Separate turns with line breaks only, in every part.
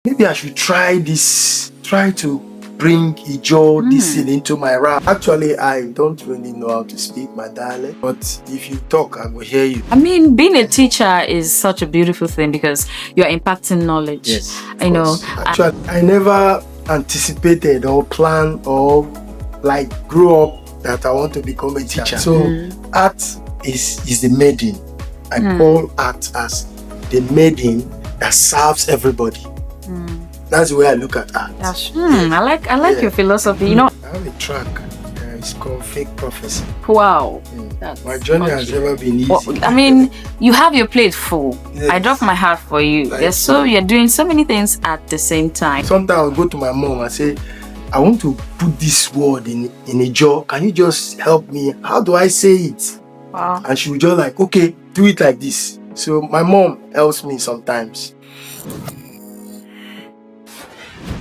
maybe I should try this, try to bring Ijo this thing into my rap. Actually, I don't really know how to speak my dialect, but if you talk, I will hear you.
I mean, being a teacher is such a beautiful thing because you're impacting knowledge.
Yes,
you know.
Actually, I never anticipated or planned or like grew up that I want to become a teacher. So art is the maiden. I call art as the maiden that serves everybody. That's the way I look at art.
I like your philosophy. You know,
I have a track. It's called Fake Prophecy.
wow.
My journey has never been easy.
Well, I mean, you have your plate full.
Yes.
I drop my heart for you. You're doing so many things at the same time.
Sometimes I'll go to my mom and say, I want to put this word in a jar. Can you just help me? How do I say it?
Wow.
And she will just like, okay, do it like this. So my mom helps me sometimes.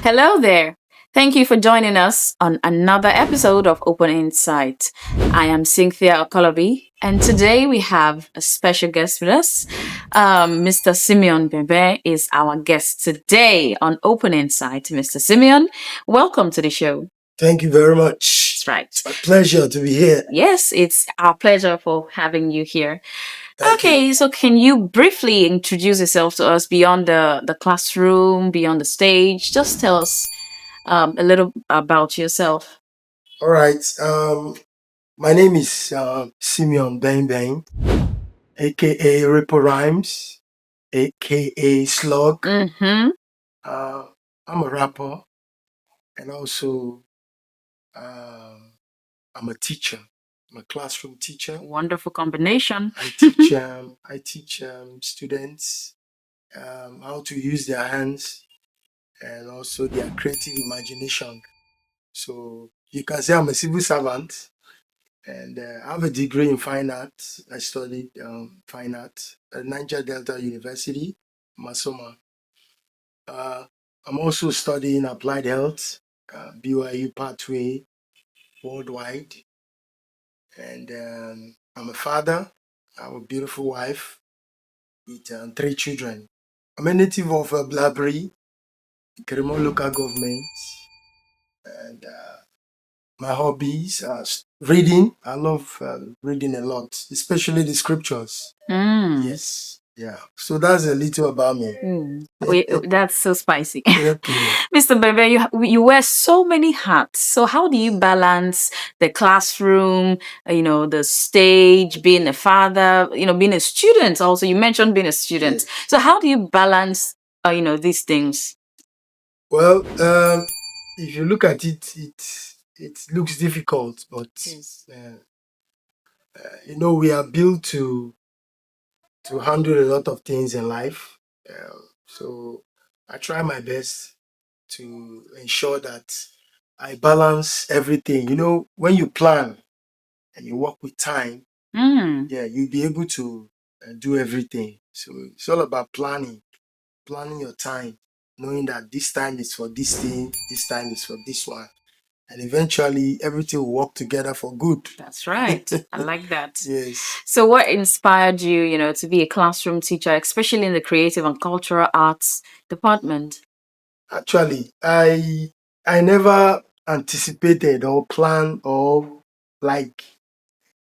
Hello there. Thank you for joining us on another episode of Open Insight. I am Cynthia Okolobi, and today we have a special guest with us. Mr. Simeon Beinbein is our guest today on Open Insight. Mr. Simeon, welcome to the show.
Thank you very much.
That's right.
It's a pleasure to be here.
Yes, it's our pleasure for having you here. Okay, so can you briefly introduce yourself to us beyond the classroom, beyond the stage? Just tell us a little about yourself.
All right. My name is Simeon Beinbein, aka Ripple Rhymes, aka Slug. I'm a rapper, and also I'm a teacher. I'm a classroom teacher.
Wonderful combination.
I teach students how to use their hands and also their creative imagination. So you can say I'm a civil servant, and I have a degree in fine art. I studied fine art at Niger Delta University, Masoma. I'm also studying applied health, BYU pathway worldwide. And I'm a father. I have a beautiful wife with 3 children. I'm a native of Blabri, Keremo local government. And my hobbies are reading. I love reading a lot, especially the scriptures. Yes. Yeah. So that's a little about me.
That's so spicy. Mr. Beinbein, you wear so many hats. So how do you balance the classroom, the stage, being a father, being a student also? You mentioned being a student.
Yes.
So how do you balance, these things?
Well, if you look at it, it looks difficult, but we are built to handle a lot of things in life. So I try my best to ensure that I balance everything. When you plan and you work with time, you'll be able to do everything. So it's all about planning your time, knowing that this time is for this thing, this time is for this one. And eventually everything will work together for good.
That's right. I like that.
Yes.
So what inspired you, to be a classroom teacher, especially in the creative and cultural arts department?
Actually, I never anticipated or planned or like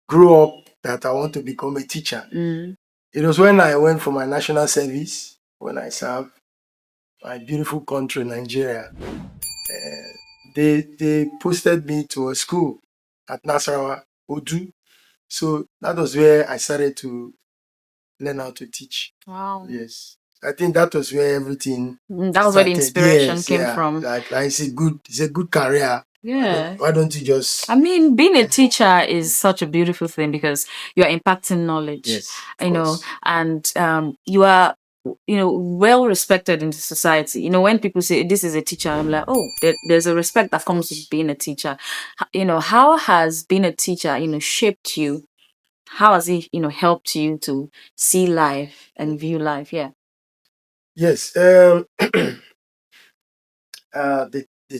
grew up that I want to become a teacher. It was when I went for my national service, when I served my beautiful country, Nigeria. They posted me to a school at Nasarawa, Odu. So that was where I started to learn how to teach.
Wow.
Yes. I think that was where everything
That was where the inspiration came from.
Like it's a good career.
Yeah.
Why don't you just...
I mean, being a teacher is such a beautiful thing because you're impacting knowledge.
Yes.
And you are well respected in the society. When people say this is a teacher, I'm like, oh, there's a respect that comes with being a teacher. How has being a teacher shaped you? How has it helped you to see life and view life? Yeah.
Yes. The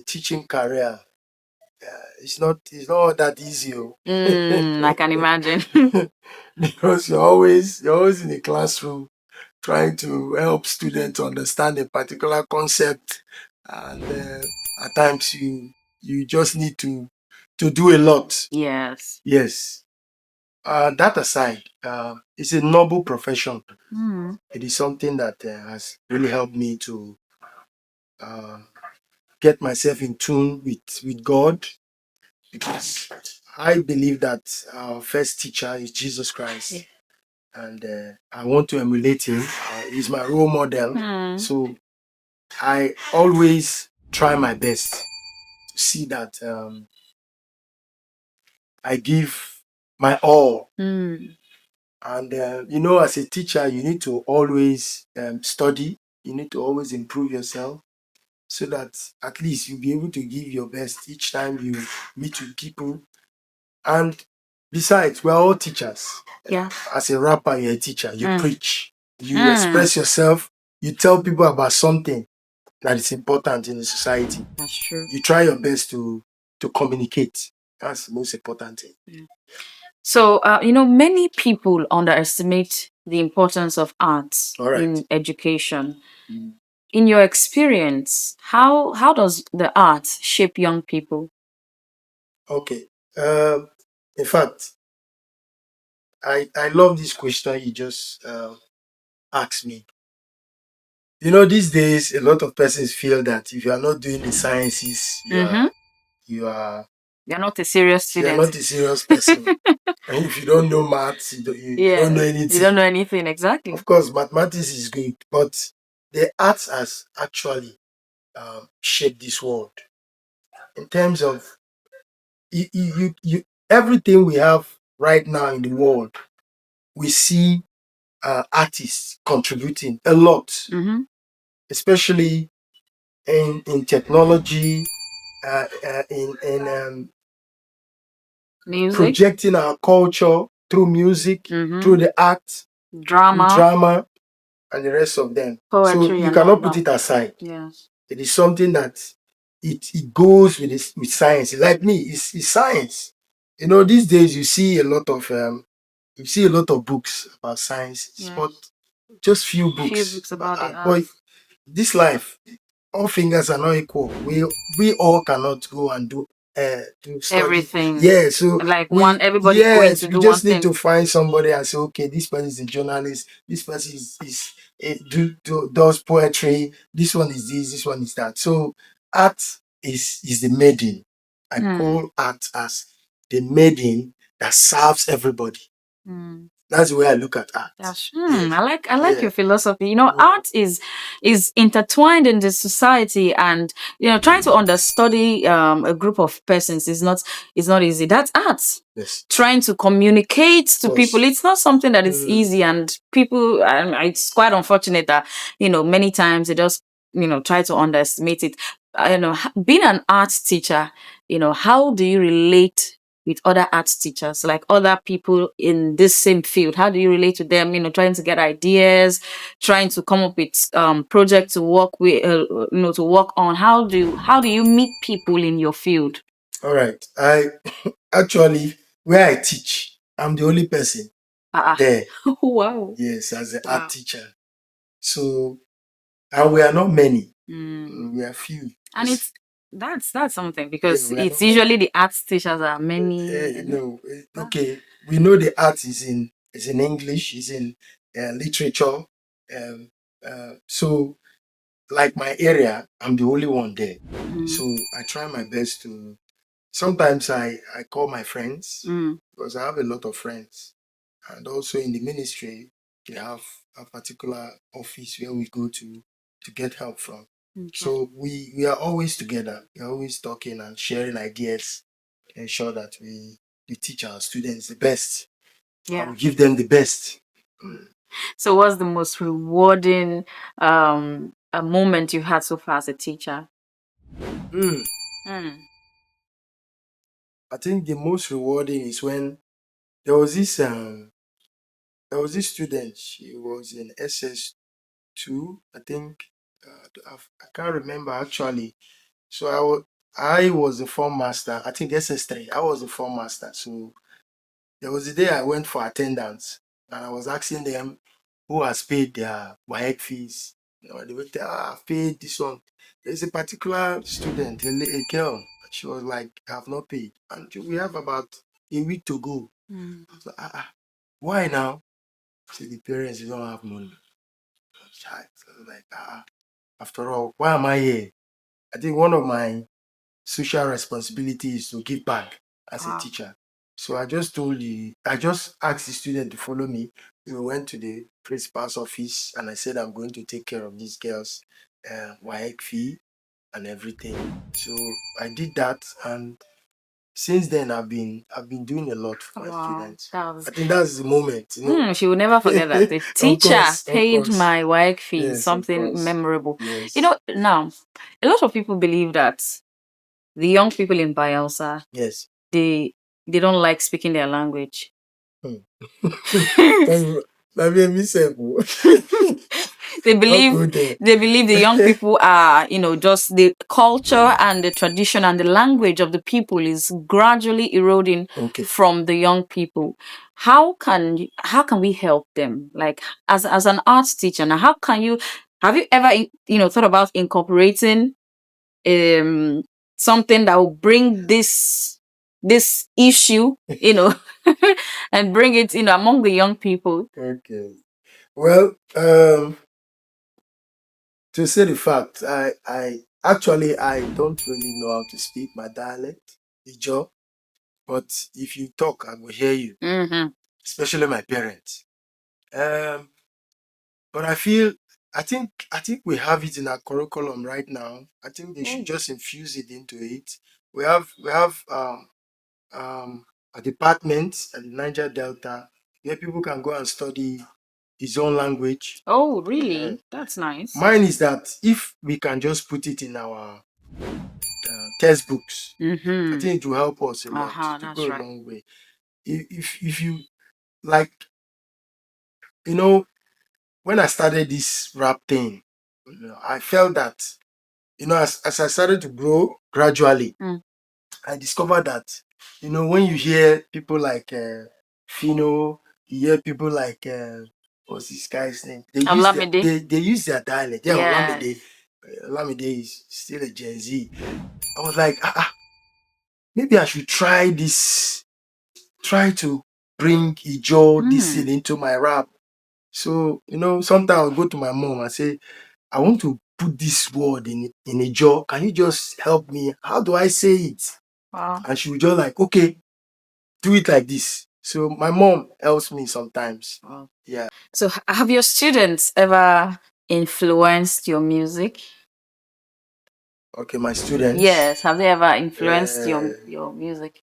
teaching career, it's not that easy.
I can imagine.
Because you're always in the classroom trying to help students understand a particular concept, and at times you just need to do a lot.
Yes.
Yes. That aside, it's a noble profession.
Mm.
It is something that has really helped me to uh, get myself in tune with God, because I believe that our first teacher is Jesus Christ.
Yeah.
And I want to emulate him. He's my role model.
Mm.
So I always try my best to see that I give my all.
Mm.
And, as a teacher, you need to always study. You need to always improve yourself, so that at least you'll be able to give your best each time you meet with people. And besides, we're all teachers.
Yeah.
As a rapper, you're a teacher. You
Mm.
preach, you
Mm.
express yourself, you tell people about something that is important in the society.
That's true.
You try your best to communicate. That's the most important thing.
Yeah. So, many people underestimate the importance of arts
All right.
in education. In your experience, how does the arts shape young people?
Okay. In fact, I love this question you just asked me. These days, a lot of persons feel that if you are not doing the sciences,
Mm-hmm.
you are
You're not a serious
you are
student.
not a serious person. And if you don't know maths, you don't know
Yes. You
anything.
don't know anything exactly.
Of course, mathematics is good, but the arts has actually shaped this world in terms of everything we have right now in the world. We see artists contributing a lot,
Mm-hmm.
especially in technology, in
Music,
projecting our culture through music,
mm-hmm.
through the art, through
drama,
drama, and the rest of them. So
poetry,
you
and all
cannot put
that.
it aside.
Yes.
It is something that it goes with science. Like me, it's science. These days you see a lot of books about science,
Yes.
but just few
Few
books.
books about the
But
arts.
this life, all fingers are not equal. We all cannot go and do study.
Everything.
Yeah, so
Like everybody going
yes,
to
we
do one
just need
thing.
to find somebody and say, okay, this person is a journalist, this person does poetry, this one is this one is that. So art is the maiden. I
Mm.
call art as the maiden that serves everybody.
Mm.
That's the way I look at art.
That's
Yes.
I like
Yeah.
your philosophy.
Yeah.
Art is intertwined in the society, and trying to understudy a group of persons is not easy. That's art.
Yes.
Trying to communicate to
Of
people,
course.
it's not something that is easy, and people, it's quite unfortunate that many times they just try to underestimate it. Being an art teacher, how do you relate with other art teachers, like other people in this same field? How do you relate to them? Trying to get ideas, trying to come up with projects to work with, to work on. How do you meet people in your field?
All right. I actually, where I teach, I'm the only person there.
Wow.
Yes, as an
Wow.
art teacher. So, and we are not many.
Mm.
We are few.
And
Yes.
that's something,
Yeah,
because
we are
it's
not many.
usually the art teachers are many.
No,
Wow.
okay. We know the art is in English, is in literature. Um, so, like my area, I'm the only one there.
Mm.
So I try my best to. Sometimes I call my friends,
Mm.
because I have a lot of friends, and also in the ministry we have a particular office where we go to get help from.
Okay.
So we are always together. We are always talking and sharing ideas, ensure that we teach our students the best.
Yeah.
And we give them the best. Mm.
So what's the most rewarding a moment you've had so far as a teacher?
Mm.
Mm.
I think the most rewarding is when there was this student. She was in SS2, I think. I can't remember actually. So I was the form master. I think SS3. I was the form master. So there was a day I went for attendance, and I was asking them, who has paid their WAEC fees. They will tell, I've paid this one. There's a particular student, a girl. She was like, I've not paid. And we have about a week to go. I was like, why now? Say the parents don't have money. Child. So I was like, after all, why am I here? I think one of my social responsibility is to give back as a teacher. So I just asked the student to follow me. We went to the principal's office and I said, I'm going to take care of these girls, WAEC fee and everything. So I did that, and since then I've been doing a lot for my students. I think that's the moment.
She will never forget that. The
Of
teacher
course, of
paid
course.
my work fee,
Yes, of
something
course.
memorable.
Yes.
Now, a lot of people believe that the young people in Bayelsa,
Yes.
they don't like speaking their language.
Maybe me say,
they
I'll
believe
go there.
they believe the young people are, just the culture and the tradition and the language of the people is gradually eroding
Okay.
from the young people. How can we help them? Like, as an arts teacher, now have you ever thought about incorporating um something that will bring this issue, and bring it among the young people?
Okay. Well, to say the fact, I actually I don't really know how to speak my dialect, Ijo. But if you talk, I will hear you, especially my parents. Um, but I think we have it in our curriculum right now. I think they should just infuse it into it. We have a department at the Niger Delta where people can go and study his own language.
Oh, really? That's nice.
Mine is that if we can just put it in our textbooks, I think it will help us a lot to go
That's
a
right.
long way. If you like, you know, when I started this rap thing, I felt that, as I started to grow gradually, I discovered that, when you hear people like Fino, you hear people like what's this guy's name?
Olamide.
They use their dialect. Yeah,
Yes.
Olamide. Olamide is still a Gen Z. I was like, maybe I should try this, try to bring Ijo this thing into my rap. So, sometimes I'll go to my mom and say, I want to put this word in a jar. Can you just help me? How do I say it?
Wow.
And she would just like, okay, do it like this. So my mom helps me sometimes.
Wow.
Yeah.
So, have your students ever influenced your music?
Okay, my students.
Yes. Have they ever influenced your music?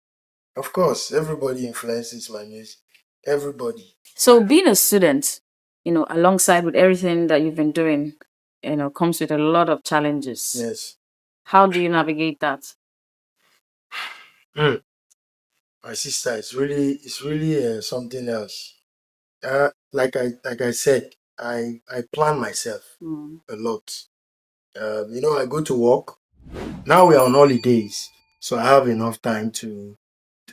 Of course, everybody influences my music. Everybody.
So, being a student, alongside with everything that you've been doing, comes with a lot of challenges.
Yes.
How do you navigate that?
My sister, it's really something else. Like I said, I plan myself a lot. I go to work. Now we are on holidays, so I have enough time to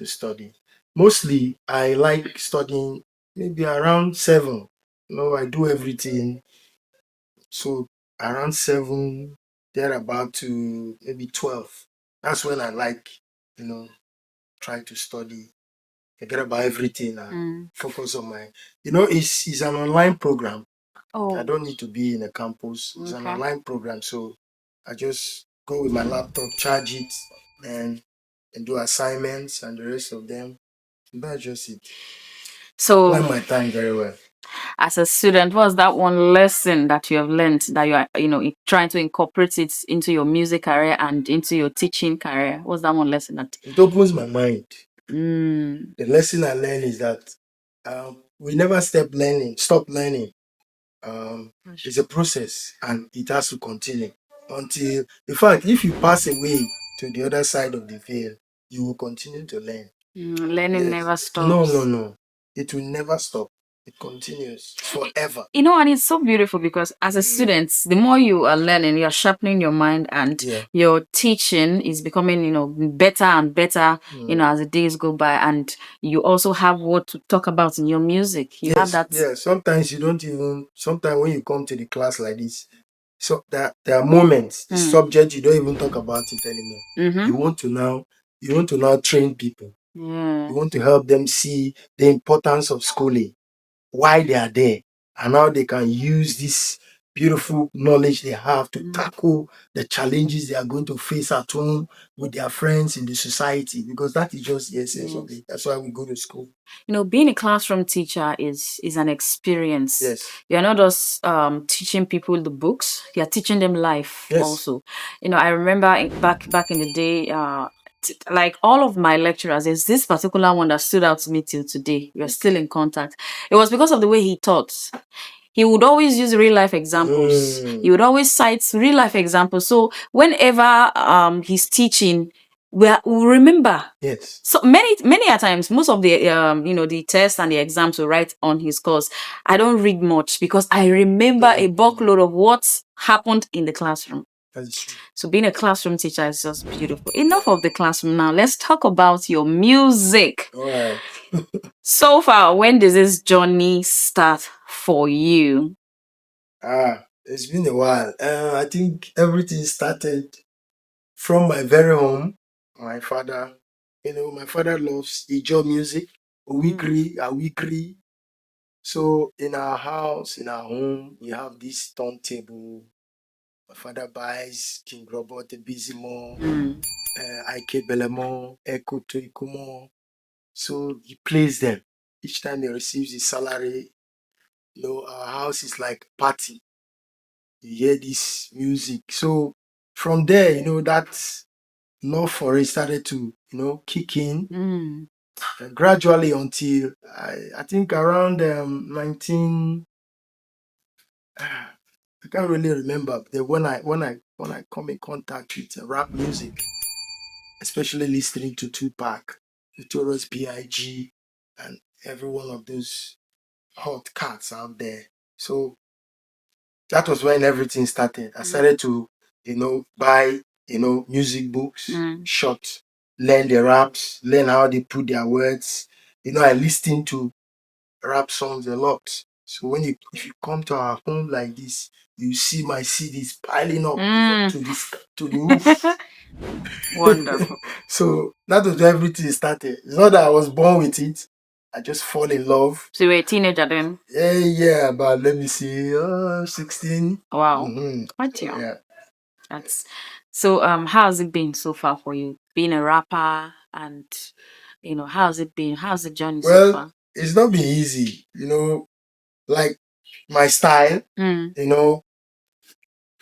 study. Mostly, I like studying maybe around 7. I do everything. So around 7, they're about to maybe 12. That's when I like, you know, try to study, forget about everything and focus on it's an online program. I don't need to be in a campus. It's an online program. So I just go with my laptop, charge it, and do assignments and the rest of them. That's just it.
So,
Plan my time very well.
as a student, what's that one lesson that you have learned that you are, trying to incorporate it into your music career and into your teaching career? What's that one lesson that?
It opens my mind. The lesson I learned is that we never stop learning. It's a process and it has to continue until, in fact, if you pass away to the other side of the veil, you will continue to learn.
Learning
Yes.
never
No,
stops.
no, no. It will never stop. It continues forever.
And it's so beautiful because as a student, the more you are learning, you're sharpening your mind, and
Yeah.
your teaching is becoming, better and better,
Mm.
as the days go by. And you also have what to talk about in your music. You have
Yes,
that.
yeah. Sometimes you don't even. Sometimes when you come to the class like this, so there are moments, the subject you don't even talk about it anymore.
Mm-hmm.
You want to now. You want to now train people.
Yeah.
You want to help them see the importance of schooling, why they are there, and how they can use this beautiful knowledge they have to tackle the challenges they are going to face at home with their friends in the society, because that is just the essence of it. That's why we go to school.
Being a classroom teacher is an experience.
Yes.
You're not just teaching people the books, you're teaching them life.
Yes.
Also. I remember back in the day, like all of my lecturers, there's this particular one that stood out to me till today. We're still in contact. It was because of the way he taught. He would always use real life examples. He would always cite real life examples. So whenever he's teaching, we remember.
Yes.
So many a times, most of the the tests and the exams we write on his course, I don't read much because I remember a buckload of what happened in the classroom.
That's true.
So being a classroom teacher is just beautiful. Enough of the classroom now. Let's talk about your music.
All right.
So far, when does this journey start for you?
It's been a while. I think everything started from my very home. My father, my father loves Ijo music, Awikri. So in our house, in our home, we have this turntable. My father buys King Robert Bizimo, Ike Belemo, Echo Toikumo. So he plays them. Each time he receives his salary, our house is like party. You hear this music. So from there, that love for it started to, kick in gradually until I think around 19. I can't really remember when I come in contact with rap music, especially listening to Tupac, Notorious B.I.G., and every one of those hot cats out there. So that was when everything started. I started to, buy, music books, short, learn the raps, learn how they put their words. I listen to rap songs a lot. So if you come to our home like this, you see my CDs piling up to the roof.
Wonderful.
So that was where everything started. It's not that I was born with it. I just fall in love.
So you were a teenager then?
Yeah, but let me see, 16.
Wow.
Mm-hmm.
Quite young.
Yeah.
That's so how has it been so far for you? Being a rapper, and how's it been? How's the journey so
Well,
far?
it's not been easy, like my style,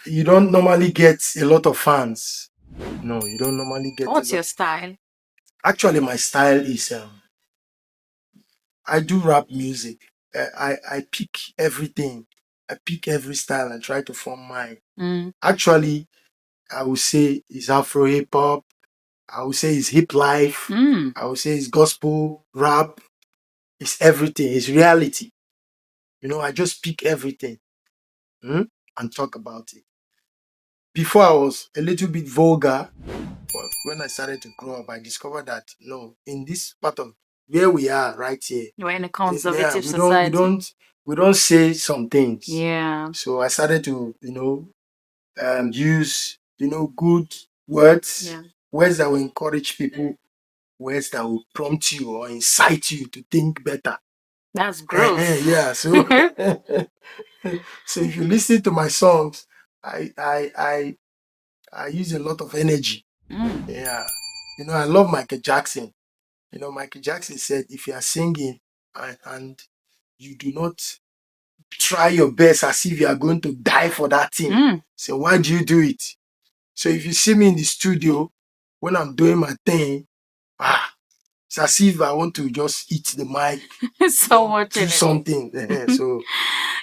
you don't normally get a lot of fans. No, you don't normally get a
What's
lot.
your style?
Actually, my style is I do rap music. I pick everything. I pick every style and try to form mine. Actually, I would say it's Afro hip hop. I would say it's hip life. I would say it's gospel, rap. It's everything. It's reality. I just pick everything and talk about it. Before I was a little bit vulgar, but when I started to grow up, I discovered that no, in this part of where we are right here,
You're in a
yeah,
conservative
we don't we
society.
don't we don't say some things.
Yeah.
So I started to use good words,
Yeah.
words that will encourage people, words that will prompt you or incite you to think better.
That's growth.
Yeah. So so if you listen to my songs, I use a lot of energy. Yeah. I love Michael Jackson. Michael Jackson said, if you are singing and you do not try your best as if you are going to die for that thing, so why do you do it? So if you see me in the studio when I'm doing my thing, it's as if I want to just eat the mic,
So much
do
energy.
something. So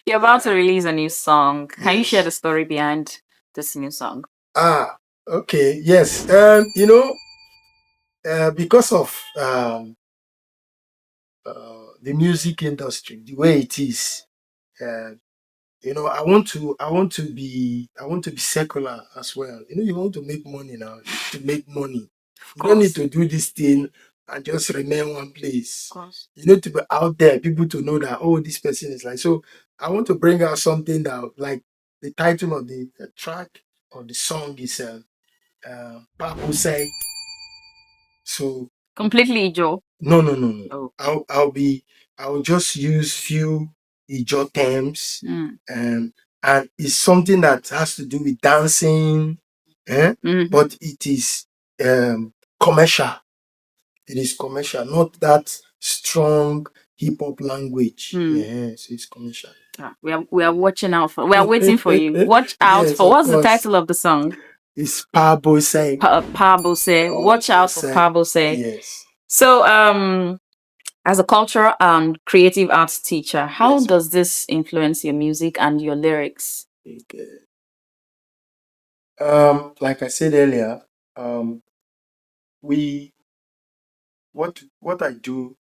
You're about to release a new song. Can you share
yes.
the story behind this new song?
Okay, yes. Because of the music industry, the way it is. Uh, I want to be secular as well. You want to make money now. To make money,
Of
you don't need
course.
to do this thing and just remain one place.
Of course.
You need to be out there, people to know that, oh, this person is like. So I want to bring out something that, like, the title of the track or the song is Papa say. So
Completely Joe.
no, no, no, no.
Oh.
I'll just use few Ijo terms,
Mm.
and it's something that has to do with dancing,
Mm-hmm.
but it is commercial. It is commercial, not that strong hip hop language.
Mm.
Yes, it's commercial.
We are watching out for. We are waiting for you. Watch out
Yes,
for.
of
What's the
course.
title of the song?
It's Pabo say.
Pablo say. Watch out for
Say.
Pablo say.
Yes.
So, as a cultural and creative arts teacher, how
Yes.
does this influence your music and your lyrics?
Okay. Like I said earlier, we what I do,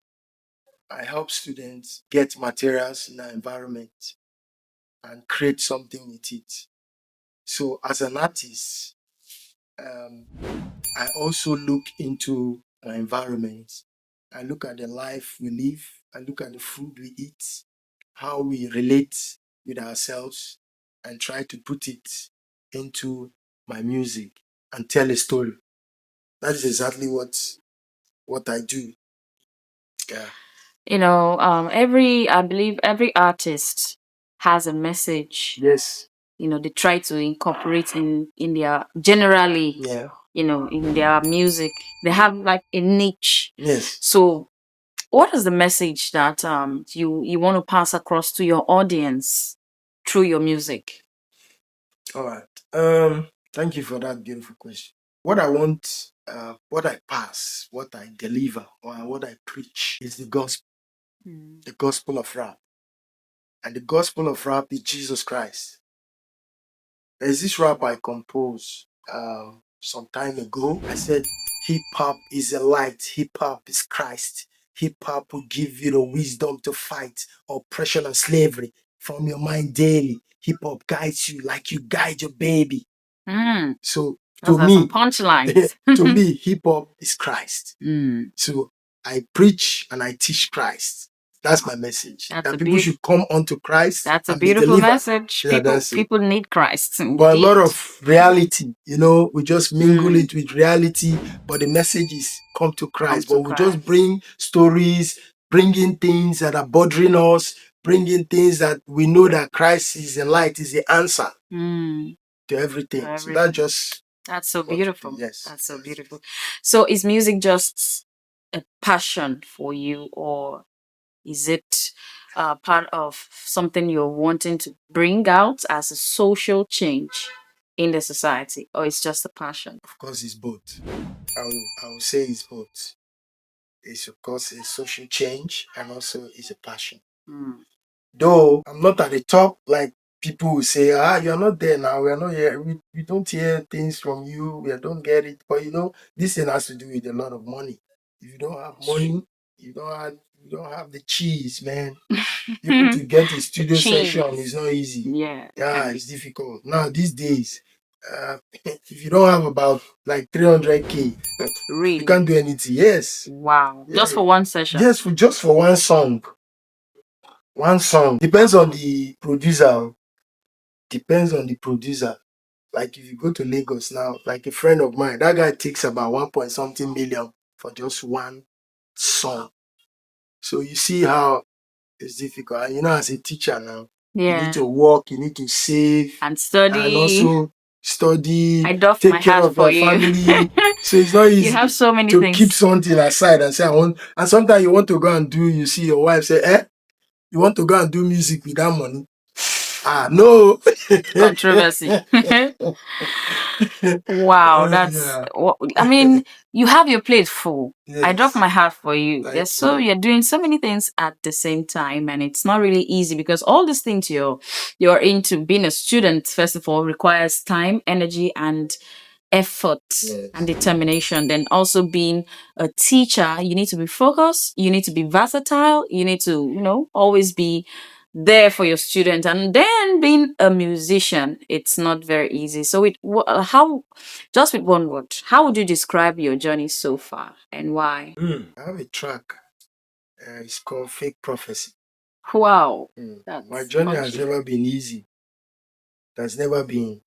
I help students get materials in our environment and create something with it. So as an artist, um, I also look into our environment. I look at the life we live. I look at the food we eat, how we relate with ourselves, and try to put it into my music and tell a story. That is exactly what I do. Yeah.
I believe every artist has a message.
Yes.
They try to incorporate in their generally,
Yeah.
in their music. They have like a niche.
Yes.
So, what is the message that you want to pass across to your audience through your music?
All right. Thank you for that beautiful question. What I want, what I pass, what I deliver, or what I preach is
Mm.
the gospel of rap. And the gospel of rap is Jesus Christ. There's this rap I composed some time ago. I said, hip hop is a light, hip hop is Christ. Hip hop will give you the wisdom to fight oppression and slavery from your mind daily. Hip hop guides you like you guide your baby.
Mm.
So
Those
to
are some
me,
punchlines.
to me, hip hop is Christ.
Mm.
So I preach and I teach Christ. That's my message.
That's
That
a
people
beautiful.
should come unto Christ
That's a
and be
beautiful
delivered.
message.
Yeah,
People
that's it.
people need Christ
But a
indeed.
lot of reality, we just mingle
Mm.
it with reality, but the message is come to Christ.
to
But we just
Christ.
bring stories, bringing things that are bothering us, bringing things that we know that Christ is the light, is the answer
Mm.
to everything.
To
So that's
everything.
just
That's so
what we do.
beautiful.
Yes.
That's so
Yes.
beautiful. So, is music just a passion for you, or is it part of something you're wanting to bring out as a social change in the society, or it's just a passion?
Of course, it's both. I will say it's both. It's of course a social change and also it's a passion.
Mm.
Though I'm not at the top, like people will say, you're not there now. We are not here. We don't hear things from you. We don't get it. But this thing has to do with a lot of money. If you don't have money, you don't have the cheese, man. Even to get a studio session is not easy.
Yeah,
Yeah, it's difficult. Now these days, if you don't have about like 300K, you
really.
can't do anything. Yes.
Wow.
Yeah.
Just for one session.
Just for one song. One song. Depends on the producer. Depends on the producer. Like if you go to Lagos now, like a friend of mine, that guy takes about 1 point something million for just one song. So you see how it's difficult. And as a teacher now, you need
Yeah.
to work, you need to save,
And
and
study.
also study,
I doff my
take care
hat
of
for
your
you.
family. So it's not
You have
easy
so many
to keep
things.
something aside and say, I want. And sometimes you want to go and do, you see your wife say, you want to go and do music with that money? No.
Controversy. Wow,
Yeah.
I mean, you have your plate full. I drop
Yes.
my hat for you.
Thank you.
You're doing so many things at the same time, and it's not really easy because all these things you're into being a student, first of all, requires time, energy, and effort
Yes.
and determination. Then also being a teacher, you need to be focused, you need to be versatile, you need to, always be there for your student. And then being a musician, it's not very easy. So how, just with one word, how would you describe your journey so far and why?
I have a track. It's called Fake Prophecy.
Wow,
My
that's
journey has
touchy.
never been easy. That's never been.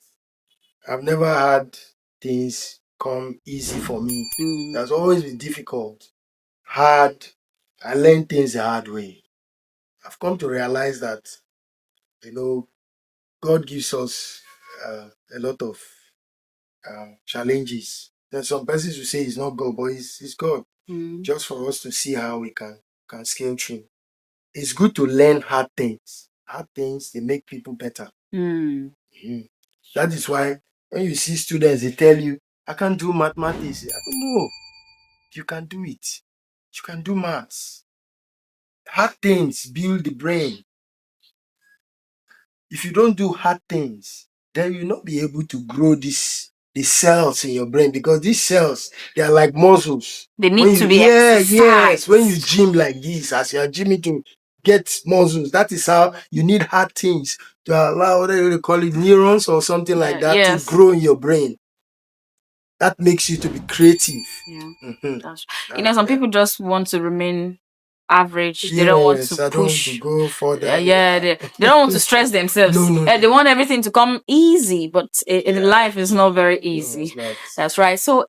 I've never had things come easy for me. That's always been difficult, hard. I learned things the hard way. I've come to realize that, you know, God gives us a lot of challenges. There's some persons who say it's not God, but it's God. Just for us to see how we can scale through. It's good to learn hard things. Hard things, they make people better.
Mm.
Mhm. That is why when you see students, they tell you, I can't do mathematics. I don't know. You can do it. You can do maths. Hard things build the brain. If you don't do hard things, then you'll not be able to grow the cells in your brain, because these cells, they are like muscles.
They
When
need
you
to be
yes, when you
exercised.
gym like this, as you are gymming to get muscles, that is how you need hard things to allow, what do you call it, neurons or something like that, to
Yes.
grow in your brain. That makes you to be creative.
Yeah.
Mhm.
Some people just want to remain average. They don't want
Yes,
to
I don't want to
push.
go further.
Yeah, they don't want to stress
No,
themselves.
no,
They
no.
want everything to come easy, but life is not very
No, it's
easy.
not.
That's right. So,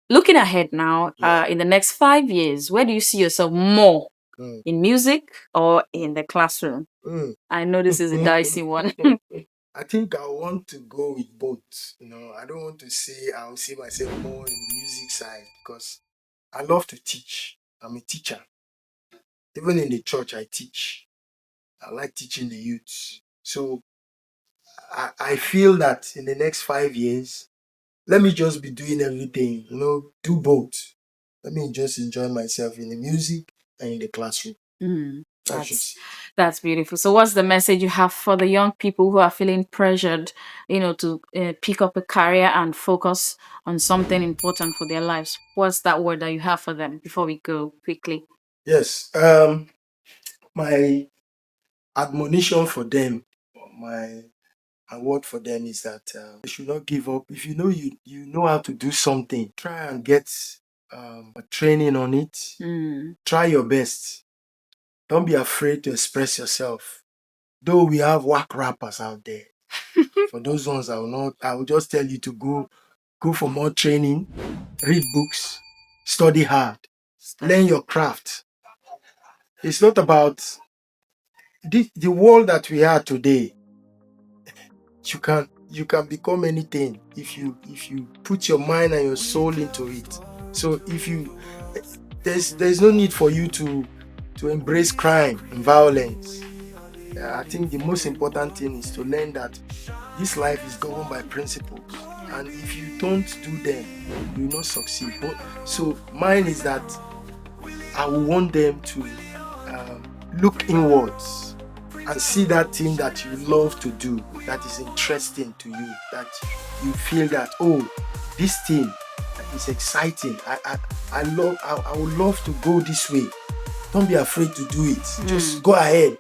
looking ahead now,
Yeah.
in the next 5 years, where do you see yourself more,
Mm,
in music or in the classroom?
mm.
I know this is a dicey one.
I think I want to go with both. I don't want to say I'll see myself more in the music side, because I love to teach. I'm a teacher. Even in the church, I teach. I like teaching the youth. So I feel that in the next 5 years, let me just be doing everything, do both. Let me just enjoy myself in the music and in the classroom.
Mm,
That's
that's
just
that's beautiful. So, what's the message you have for the young people who are feeling pressured, to pick up a career and focus on something important for their lives? What's that word that you have for them before we go quickly?
yes. My admonition for them, or my award for them, is that they should not give up. If you know how to do something, try and get a training on it.
Mm.
Try your best. Don't be afraid to express yourself. Though we have whack rappers out there, for those ones, I will just tell you to go for more training, read books, study hard, learn your craft. It's not about the world that we are today. You can become anything if you put your mind and your soul into it. So if you there's no need for you to embrace crime and violence. I think the most important thing is to learn that this life is governed by principles, and if you don't do them, you will not succeed. So mine is that I will want them to look inwards and see that thing that you love to do, that is interesting to you, that you feel that, oh, this thing is exciting. I would love to go this way. Don't be afraid to do it. Just go ahead.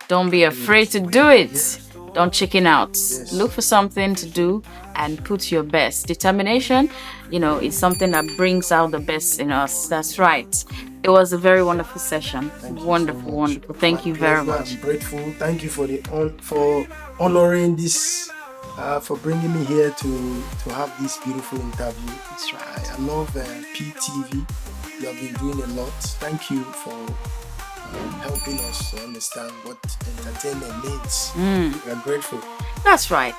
Don't be afraid to do it.
Yes.
Don't chicken out.
Yes.
Look for something to do and put your best. Determination, is something that brings out the best in us. That's right. It was a very wonderful session. Wonderful,
so
wonderful. Thank you very much.
I'm grateful. Thank you for honoring this, for bringing me here to have this beautiful interview.
That's right.
I love PTV. You have been doing a lot. Thank you for helping us to understand what entertainment means. We are grateful.
That's right.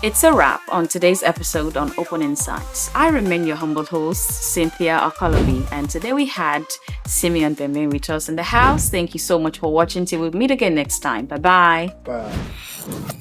It's a wrap on today's episode on Open Insights. I remain your humble host, Cynthia Okolobi, and today we had Simeon Beinbein with us in the house. Thank you so much for watching. Till we meet again next time. Bye-bye.
Bye.